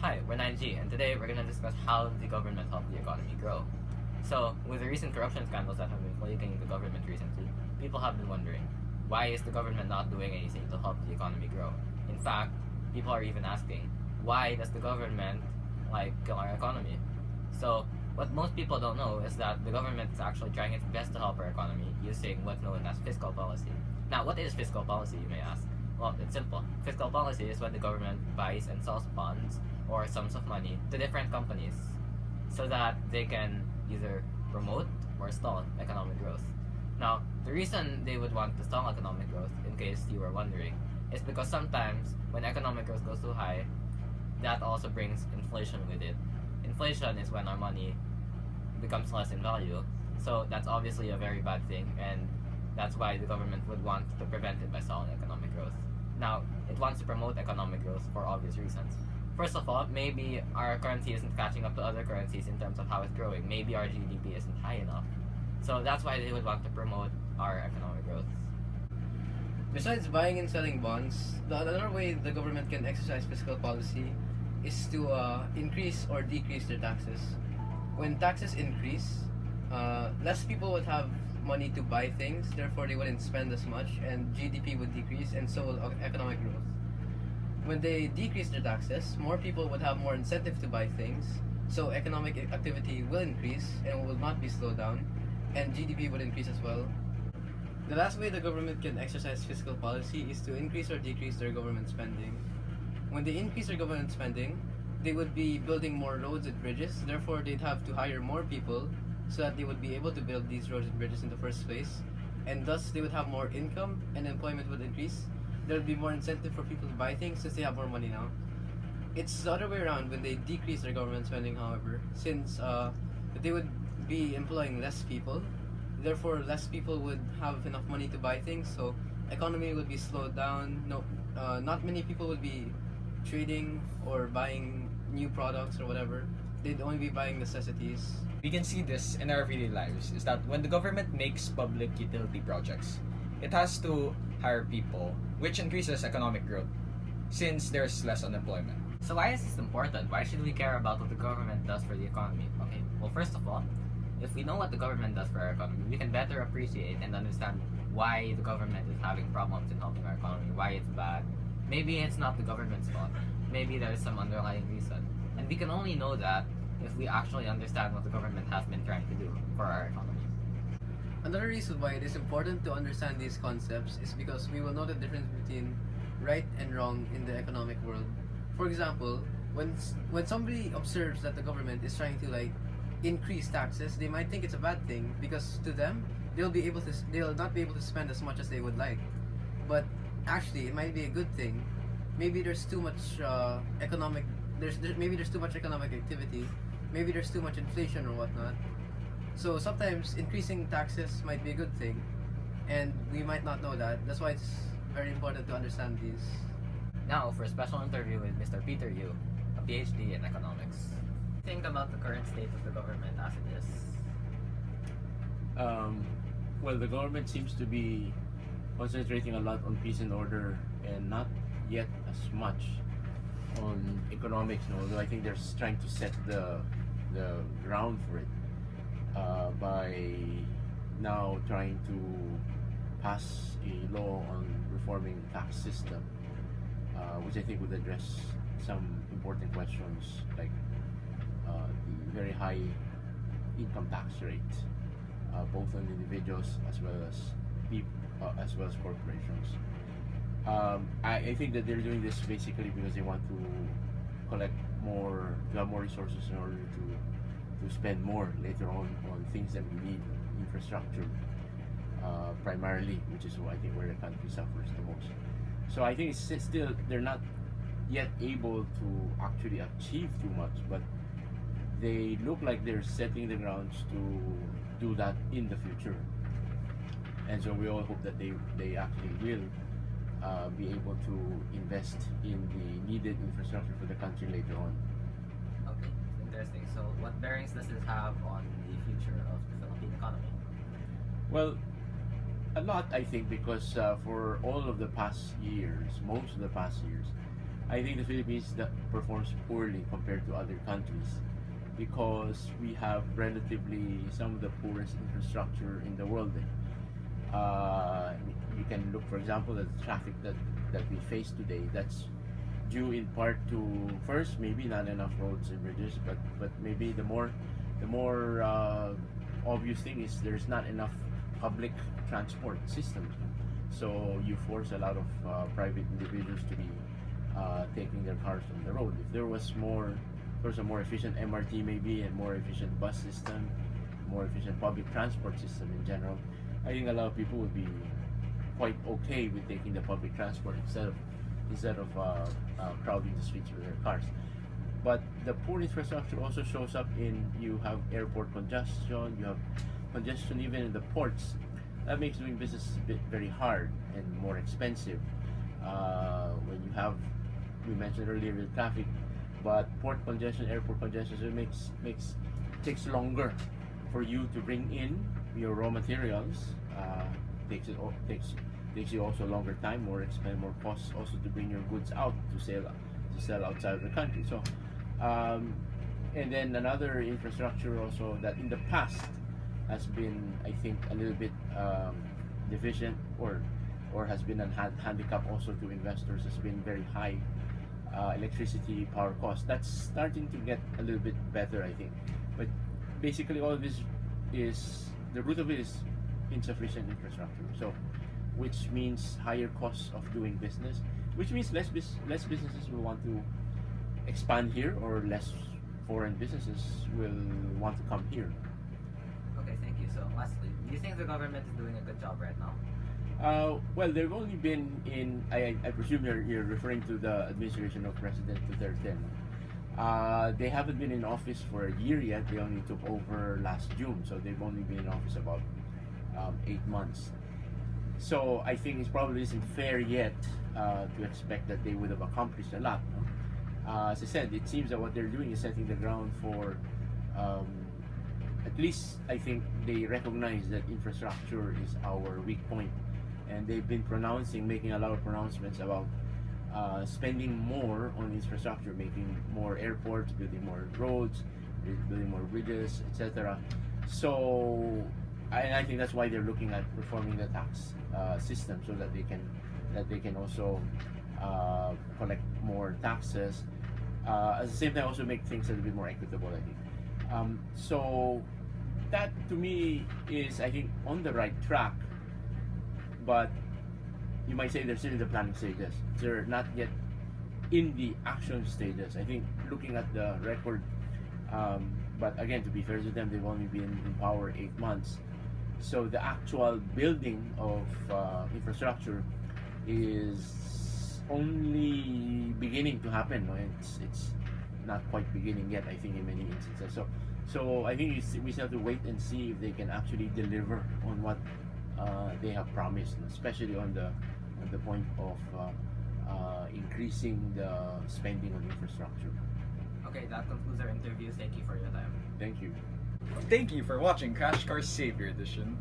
Hi, we're 9G, and today we're going to discuss how the government helped the economy grow. So, with the recent corruption scandals that have been plaguing the government recently, people have been wondering, why is the government not doing anything to help the economy grow? In fact, people are even asking, why does the government, kill our economy? So, what most people don't know is that the government is actually trying its best to help our economy using what's known as fiscal policy. Now, what is fiscal policy, you may ask? Well, it's simple. Fiscal policy is when the government buys and sells bonds or sums of money to different companies so that they can either promote or stall economic growth. Now, the reason they would want to stall economic growth, in case you were wondering, is because sometimes when economic growth goes too high, that also brings inflation with it. Inflation is when our money becomes less in value, so that's obviously a very bad thing, and that's why the government would want to prevent it by stalling economic growth. Now, it wants to promote economic growth for obvious reasons. First of all, maybe our currency isn't catching up to other currencies in terms of how it's growing. Maybe our GDP isn't high enough. So that's why they would want to promote our economic growth. Besides buying and selling bonds, the another way the government can exercise fiscal policy is to increase or decrease their taxes. When taxes increase, less people would have money to buy things, therefore they wouldn't spend as much, and GDP would decrease, and so will economic growth. When they decrease their taxes, more people would have more incentive to buy things, so economic activity will increase and will not be slowed down, and GDP would increase as well. The last way the government can exercise fiscal policy is to increase or decrease their government spending. When they increase their government spending, they would be building more roads and bridges, therefore they'd have to hire more people so that they would be able to build these roads and bridges in the first place, and thus they would have more income and employment would increase. There would be more incentive for people to buy things since they have more money now. It's the other way around when they decrease their government spending, however, since they would be employing less people, therefore less people would have enough money to buy things, so economy would be slowed down. Not many people would be trading or buying new products or whatever. They'd only be buying necessities. We can see this in our everyday lives, is that when the government makes public utility projects, it has to hire people, which increases economic growth, since there's less unemployment. So why is this important? Why should we care about what the government does for the economy? Okay, well, first of all, if we know what the government does for our economy, we can better appreciate and understand why the government is having problems in helping our economy, why it's bad. Maybe it's not the government's fault. Maybe there's some underlying reason. And we can only know that if we actually understand what the government has been trying to do for our economy. Another reason why it is important to understand these concepts is because we will know the difference between right and wrong in the economic world. For example, when somebody observes that the government is trying to increase taxes, they might think it's a bad thing because to them they'll not be able to spend as much as they would like. But actually, it might be a good thing. Maybe there's too much maybe there's too much economic activity. Maybe there's too much inflation or whatnot. So sometimes increasing taxes might be a good thing, and we might not know that. That's why it's very important to understand these. Now for a special interview with Mr. Peter Yu, a PhD in economics. Think about the current state of the government as it is. Well, the government seems to be concentrating a lot on peace and order and not yet as much on economics, although I think they're trying to set the ground for it by now trying to pass a law on reforming tax system, which I think would address some important questions like the very high income tax rate, both on individuals as well as corporations. I think that they're doing this basically because they want to collect to have more resources in order to spend more later on things that we need, infrastructure primarily, which is I think where the country suffers the most. So I think it's still they're not yet able to actually achieve too much, but they look like they're setting the grounds to do that in the future. And so we all hope that they actually will be able to invest in the needed infrastructure for the country later on. Okay, interesting. So what bearings does this have on the future of the Philippine economy? Well, a lot, I think, because for all of the past years, most of the past years, I think the Philippines that performs poorly compared to other countries because we have relatively some of the poorest infrastructure in the world. You can look, for example, at the traffic that we face today. That's due in part to first maybe not enough roads and bridges, but maybe the more obvious thing is there's not enough public transport systems. So you force a lot of private individuals to be taking their cars on the road. If there was a more efficient MRT maybe and more efficient bus system, more efficient public transport system in general, I think a lot of people would be quite okay with taking the public transport instead of crowding the streets with their cars. But the poor infrastructure also shows up in you have airport congestion, you have congestion even in the ports. That makes doing business a bit very hard and more expensive. When you have, we mentioned earlier the traffic, but port congestion, airport congestion, so it takes longer for you to bring in your raw materials. Takes you also longer time, more expense, more costs also to bring your goods out to sell outside of the country. So, and then another infrastructure also that in the past has been, I think, a little bit deficient or has been a handicap also to investors has been very high electricity power cost. That's starting to get a little bit better, I think. But basically, all of this is the root of it is insufficient infrastructure. So, which means higher costs of doing business, which means less businesses will want to expand here, or less foreign businesses will want to come here. Okay, thank you. So, lastly, do you think the government is doing a good job right now? Well, they've only been in. I presume you're referring to the administration of President Duterte. They haven't been in office for a year yet. They only took over last June, so they've only been in office about 8 months. So I think it probably isn't fair yet to expect that they would have accomplished a lot. As I said, it seems that what they're doing is setting the ground for. At least I think they recognize that infrastructure is our weak point, and they've been making a lot of pronouncements about spending more on infrastructure, making more airports, building more roads, building more bridges, etc. So I think that's why they're looking at reforming the tax system so that they can also collect more taxes. At the same time, also make things a little bit more equitable, I think. So that to me is, I think, on the right track, but you might say they're still in the planning stages. They're not yet in the action stages. I think looking at the record, but again, to be fair to them, they've only been in power 8 months. So the actual building of infrastructure is only beginning to happen. It's not quite beginning yet, I think, in many instances. So I think we still have to wait and see if they can actually deliver on what they have promised, especially on the point of increasing the spending on infrastructure. Okay, that concludes our interview. Thank you for your time. Thank you. Thank you for watching Crash Course Savior Edition.